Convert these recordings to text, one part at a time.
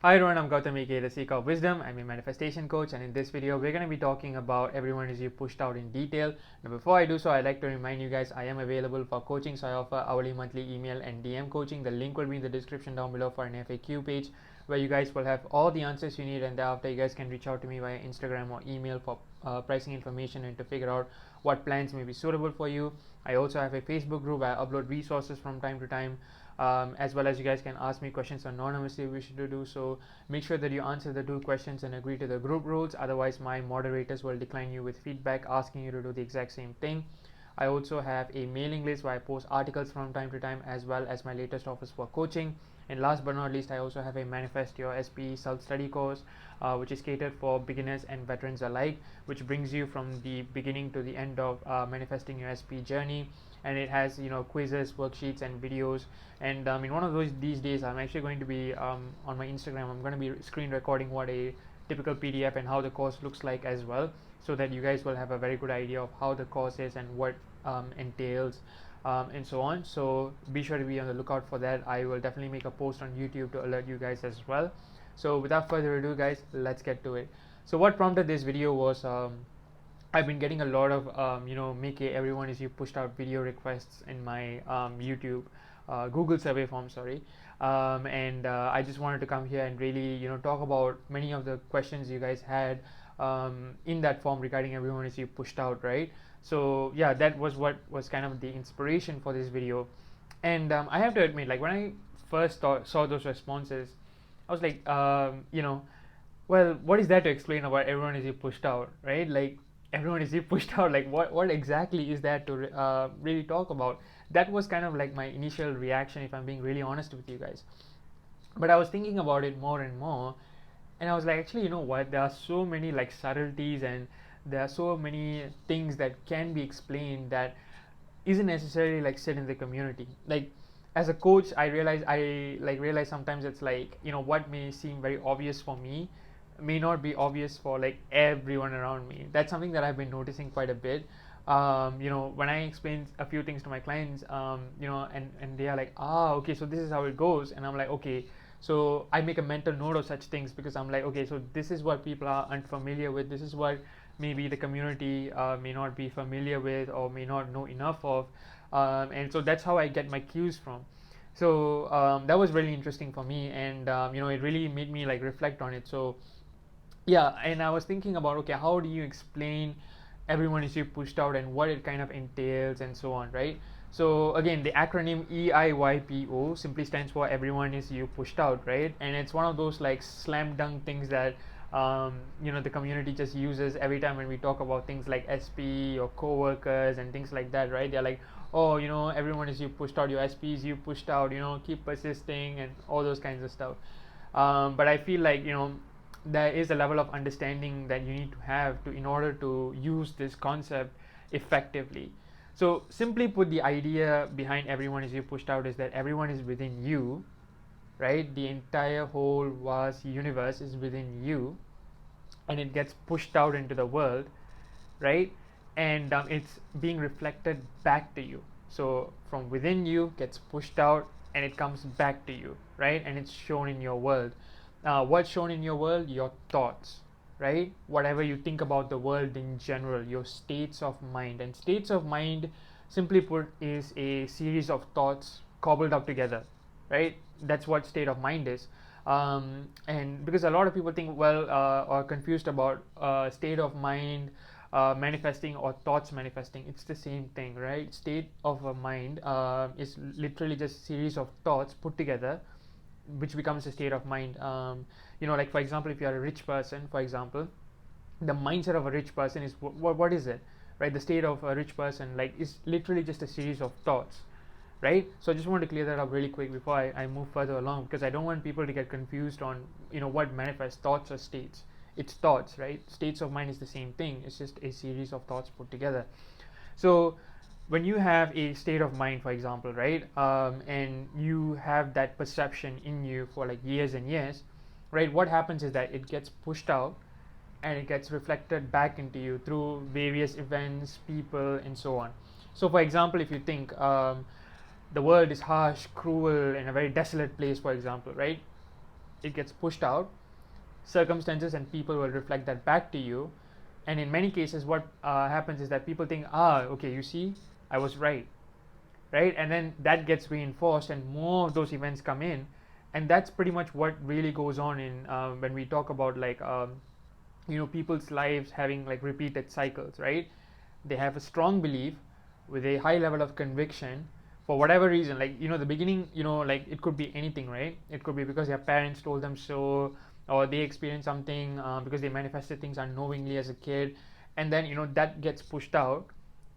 Hi everyone, I'm Gautam aka the Seeker of Wisdom. I'm a manifestation coach, and in this video we're going to be talking about everyone is you pushed out in detail. Now before I do so, I'd like to remind you guys I am available for coaching. So I offer hourly, monthly, email and DM coaching. The link will be in the description down below for an FAQ page where you guys will have all the answers you need, and thereafter you guys can reach out to me via Instagram or email for pricing information and to figure out what plans may be suitable for you. I also have a Facebook group where I upload resources from time to time, as well as you guys can ask me questions anonymously if you wish to do so. Make sure that you answer the 2 questions and agree to the group rules, otherwise my moderators will decline you with feedback asking you to do the exact same thing. I also have a mailing list where I post articles from time to time, as well as my latest offers for coaching. And last but not least, I also have a Manifest Your SP self-study course, which is catered for beginners and veterans alike, which brings you from the beginning to the end of manifesting your SP journey. And it has quizzes, worksheets and videos. And in one of these days I'm actually going to be on my Instagram, I'm going to be screen recording what a typical PDF and how the course looks like as well, so that you guys will have a very good idea of how the course is and what entails, and so on. So be sure to be on the lookout for that. I will definitely make a post on YouTube to alert you guys as well. So without further ado guys, let's get to it. So what prompted this video was I've been getting a lot of make everyone is you pushed out video requests in my YouTube Google survey form, sorry. And I just wanted to come here and really talk about many of the questions you guys had in that form regarding everyone is you pushed out, right? So yeah, that was what was kind of the inspiration for this video. And I have to admit, like when I first saw those responses, I was like, well, what is that to explain about everyone is you pushed out, right? Like everyone is you pushed out, like what exactly is that to really talk about? That was kind of like my initial reaction, if I'm being really honest with you guys. But I was thinking about it more and more, and I was like, actually, you know what, there are so many like subtleties, and there are so many things that can be explained that isn't necessarily like sit in the community. Like as a coach, I realize sometimes it's like, what may seem very obvious for me may not be obvious for like everyone around me. That's something that I've been noticing quite a bit. When I explain a few things to my clients, and they are like, okay, so this is how it goes, and I'm like, okay. So I make a mental note of such things, because I'm like, okay, so this is what people are unfamiliar with, this is what maybe the community may not be familiar with or may not know enough of, and so that's how I get my cues from. So that was really interesting for me, and it really made me like reflect on it. So yeah, and I was thinking about, okay, how do you explain everyone is you pushed out and what it kind of entails and so on, right? So again, the acronym EIYPO simply stands for everyone is you pushed out, right? And it's one of those like slam dunk things that the community just uses every time when we talk about things like SP or co-workers and things like that, right? They're like, oh, everyone is you pushed out, your SPs you pushed out, keep persisting and all those kinds of stuff. But I feel like there is a level of understanding that you need to have to in order to use this concept effectively. So simply put, the idea behind everyone is you pushed out is that everyone is within you, right? The entire whole vast universe is within you, and it gets pushed out into the world, right? And it's being reflected back to you. So from within you gets pushed out and it comes back to you, right? And it's shown in your world. What's shown in your world? Your thoughts, right? Whatever you think about the world in general, your states of mind. And states of mind, simply put, is a series of thoughts cobbled up together, right? That's what state of mind is. And because a lot of people think, well, are confused about state of mind manifesting or thoughts manifesting. It's the same thing, right? State of a mind is literally just a series of thoughts put together, which becomes a state of mind. Like for example, if you are a rich person, for example, the mindset of a rich person is what is it, right? The state of a rich person like is literally just a series of thoughts, right? So I just want to clear that up really quick before I move further along, because I don't want people to get confused on what manifests, thoughts or states. It's thoughts, right? States of mind is the same thing, it's just a series of thoughts put together. So when you have a state of mind, for example, right, and you have that perception in you for like years and years, right, what happens is that it gets pushed out and it gets reflected back into you through various events, people and so on. So for example, if you think the world is harsh, cruel and a very desolate place, for example, right, it gets pushed out. Circumstances and people will reflect that back to you, and in many cases what happens is that people think, okay, you see, I was right, right? And then that gets reinforced and more of those events come in, and that's pretty much what really goes on in when we talk about like people's lives having like repeated cycles, right? They have a strong belief with a high level of conviction for whatever reason, like the beginning, like it could be anything, right? It could be because their parents told them so, or they experienced something because they manifested things unknowingly as a kid, and then that gets pushed out,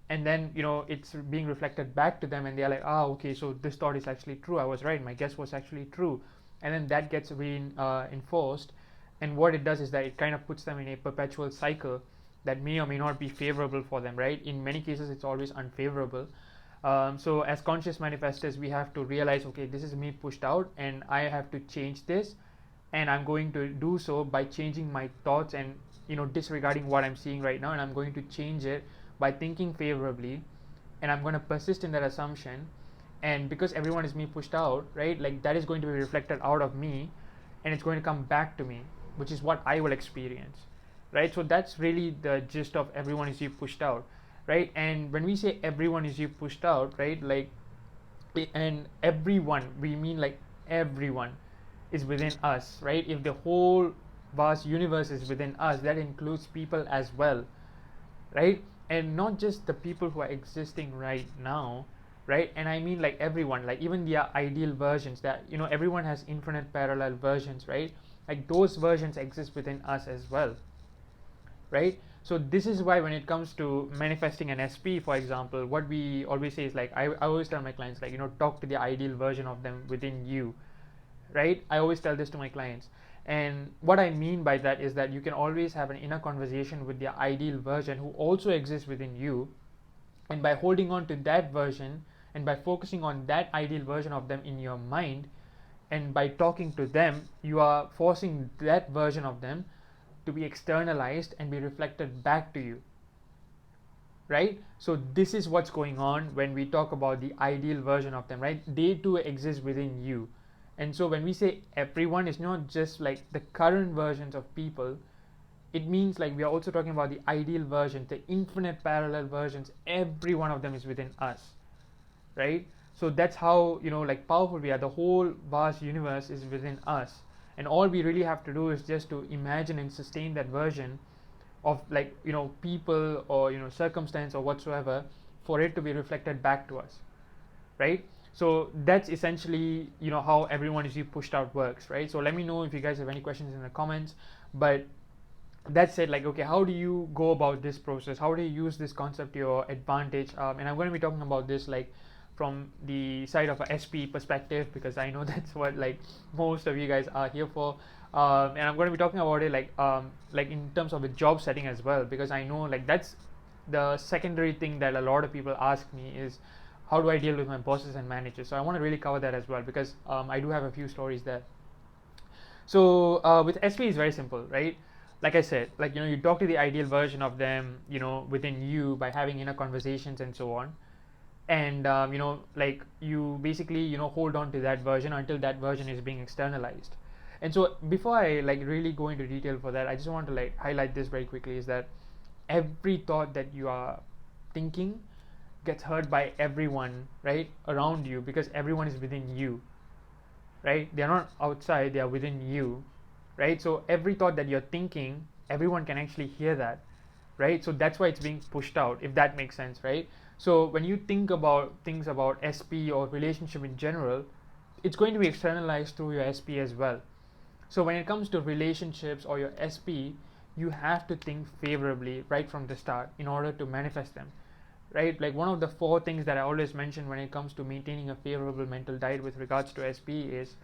and then it's being reflected back to them, and they're like, okay, so this thought is actually true, I was right, my guess was actually true. And then that gets reinforced, and what it does is that it kind of puts them in a perpetual cycle that may or may not be favorable for them, right? In many cases it's always unfavorable. So as conscious manifestors, we have to realize, okay, this is me pushed out and I have to change this, and I'm going to do so by changing my thoughts and disregarding what I'm seeing right now, and I'm going to change it by thinking favorably, and I'm going to persist in that assumption. And because everyone is me pushed out, right, like that is going to be reflected out of me, and it's going to come back to me, which is what I will experience, right? So that's really the gist of everyone is you pushed out, right? And when we say everyone is you pushed out, right, like, and everyone, we mean like everyone is within us, right? If the whole vast universe is within us, that includes people as well, right? And not just the people who are existing right now, right? And I mean like everyone, like even the ideal versions, that everyone has infinite parallel versions, right? Like those versions exist within us as well, right? So this is why when it comes to manifesting an SP, for example, what we always say is like, I always tell my clients, like, talk to the ideal version of them within you, right? I always tell this to my clients. And what I mean by that is that you can always have an inner conversation with the ideal version who also exists within you. And by holding on to that version and by focusing on that ideal version of them in your mind, and by talking to them, you are forcing that version of them to be externalized and be reflected back to you, right? So this is what's going on when we talk about the ideal version of them, right? They too exist within you. And so when we say everyone, is not just like the current versions of people, it means like we are also talking about the ideal version, the infinite parallel versions. Every one of them is within us, right? So that's how like powerful we are. The whole vast universe is within us, and all we really have to do is just to imagine and sustain that version of like people or circumstance or whatsoever, for it to be reflected back to us, right? So that's essentially how everyone is pushed out works, right? So let me know if you guys have any questions in the comments. But that said, like, okay, how do you go about this process? How do you use this concept to your advantage? And I'm going to be talking about this like from the side of a SP perspective, because I know that's what like most of you guys are here for. And I'm going to be talking about it like in terms of a job setting as well, because I know like that's the secondary thing that a lot of people ask me is, how do I deal with my bosses and managers? So I want to really cover that as well, because I do have a few stories there. So with SP is very simple, right? Like I said, like you talk to the ideal version of them within you by having inner conversations and so on. And like you basically hold on to that version until that version is being externalized. And so before I like really go into detail for that, I just want to like highlight this very quickly, is that every thought that you are thinking gets heard by everyone right around you, because everyone is within you, right? They're not outside, they are within you, right? So every thought that you're thinking, everyone can actually hear that, right? So that's why it's being pushed out, if that makes sense, right? So when you think about things about SP or relationship in general, it's going to be externalized through your SP as well. So when it comes to relationships or your SP, you have to think favorably right from the start in order to manifest them, right? Like one of the 4 things that I always mention when it comes to maintaining a favorable mental diet with regards to SP is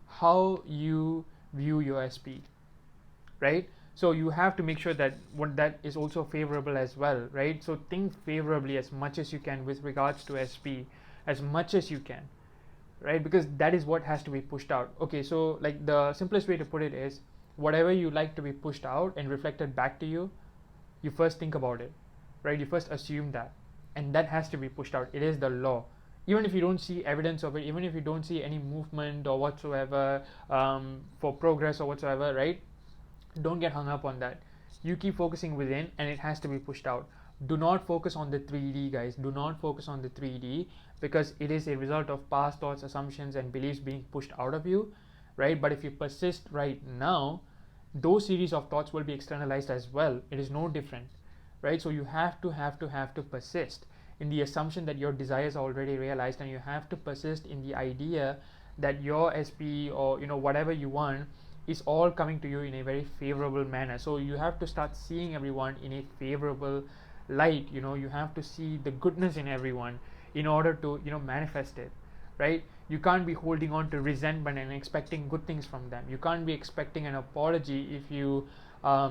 how you view your SP, right? So you have to make sure that what that is also favorable as well, right? So think favorably as much as you can with regards to SP, as much as you can, right? Because that is what has to be pushed out. Okay, so like the simplest way to put it is, whatever you like to be pushed out and reflected back to you, you first think about it, right? You first assume that, and that has to be pushed out. It is the law. even if you don't see evidence of it, even if you don't see any movement or whatsoever, for progress or whatsoever, right? Don't get hung up on that. You keep focusing within, and it has to be pushed out. Do not focus on the 3D, guys. Do not focus on the 3D, because it is a result of past thoughts, assumptions, and beliefs being pushed out of you, right? But if you persist right now, those series of thoughts will be externalized as well. It is no different, right? So you have to persist in the assumption that your desires are already realized, and you have to persist in the idea that your SP, or whatever you want, is all coming to you in a very favorable manner. So you have to start seeing everyone in a favorable light. You have to see the goodness in everyone in order to manifest it, right? You can't be holding on to resentment and expecting good things from them. You can't be expecting an apology if you are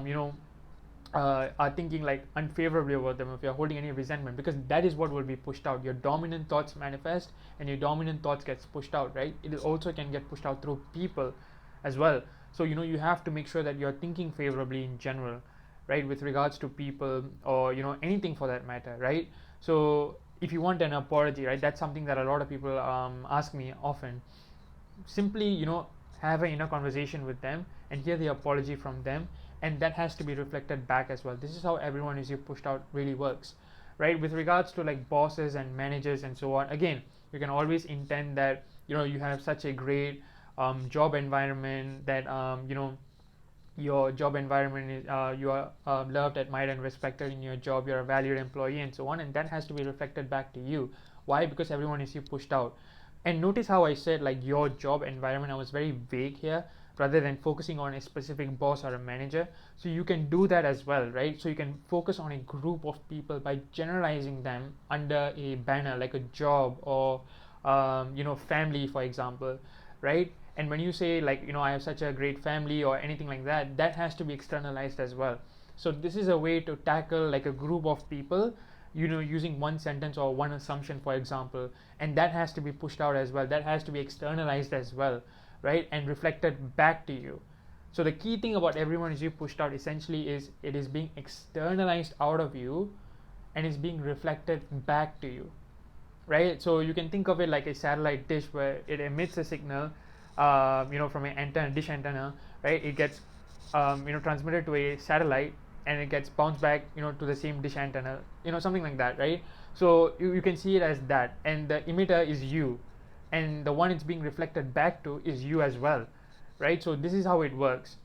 thinking like unfavorably about them, if you're holding any resentment, because that is what will be pushed out. Your dominant thoughts manifest, and your dominant thoughts gets pushed out, right? It also can get pushed out through people as well. So you have to make sure that you're thinking favorably in general, right, with regards to people, or anything for that matter, right? So if you want an apology, right, that's something that a lot of people ask me often. Simply have an inner conversation with them and hear the apology from them, and that has to be reflected back as well. This is how everyone is you pushed out really works, right? With regards to like bosses and managers and so on, again, you can always intend that you have such a great job environment, that your job environment is, you are loved, admired, and respected in your job, you're a valued employee, and so on, and that has to be reflected back to you. Why? Because everyone is you pushed out. And notice how I said like your job environment. I was very vague here, rather than focusing on a specific boss or a manager. So you can do that as well, right? So you can focus on a group of people by generalizing them under a banner like a job, or family, for example, right? And when you say like I have such a great family or anything like that, that has to be externalized as well. So this is a way to tackle like a group of people, using one sentence or one assumption, for example, and that has to be pushed out as well. That has to be externalized as well, right, and reflected back to you. So the key thing about everyone is you pushed out essentially is it is being externalized out of you, and is being reflected back to you, right? So you can think of it like a satellite dish where it emits a signal, from an antenna, dish antenna, right? It gets, transmitted to a satellite, and it gets bounced back, to the same dish antenna, something like that, right? So you can see it as that, and the emitter is you, and the one it's being reflected back to is you as well, right? So this is how it works.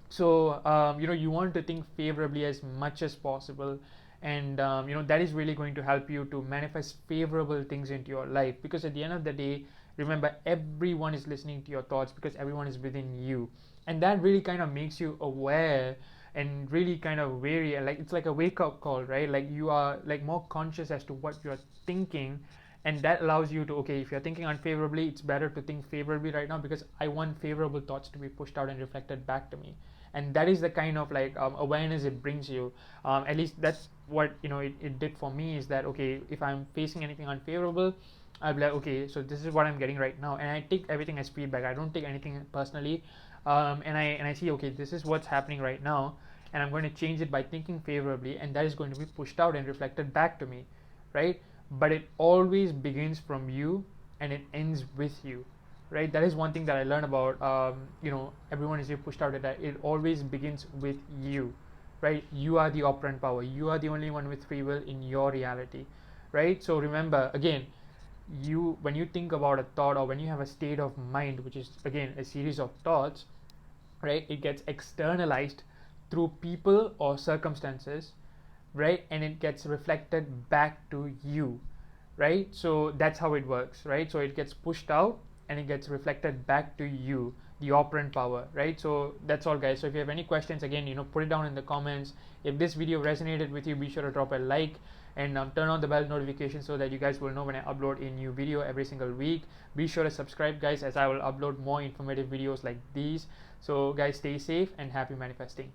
So you want to think favorably as much as possible, and that is really going to help you to manifest favorable things into your life, because at the end of the day, remember, everyone is listening to your thoughts, because everyone is within you, and that really kind of makes you aware and really kind of wary, and like it's like a wake-up call, right? Like you are like more conscious as to what you're thinking, and that allows you to, okay, if you're thinking unfavorably, it's better to think favorably right now, because I want favorable thoughts to be pushed out and reflected back to me. And that is the kind of like awareness it brings you. At least that's what it did for me, is that okay, if I'm facing anything unfavorable, I'll be like, okay, so this is what I'm getting right now, and I take everything as feedback. I don't take anything personally, and I see, okay, this is what's happening right now, and I'm going to change it by thinking favorably, and that is going to be pushed out and reflected back to me, right? But it always begins from you, and it ends with you, right? That is one thing that I learned about everyone is pushed out, that it always begins with you, right? You are the operant power. You are the only one with free will in your reality, right? So remember, again, when you think about a thought, or when you have a state of mind, which is again a series of thoughts, right, it gets externalized through people or circumstances, right, and it gets reflected back to you, right? So that's how it works, right? So it gets pushed out and it gets reflected back to you, the operant power, right? So that's all, guys. So if you have any questions, again, put it down in the comments. If this video resonated with you, be sure to drop a like, and turn on the bell notification so that you guys will know when I upload a new video every single week. Be sure to subscribe, guys, as I will upload more informative videos like these. So guys, stay safe and happy manifesting.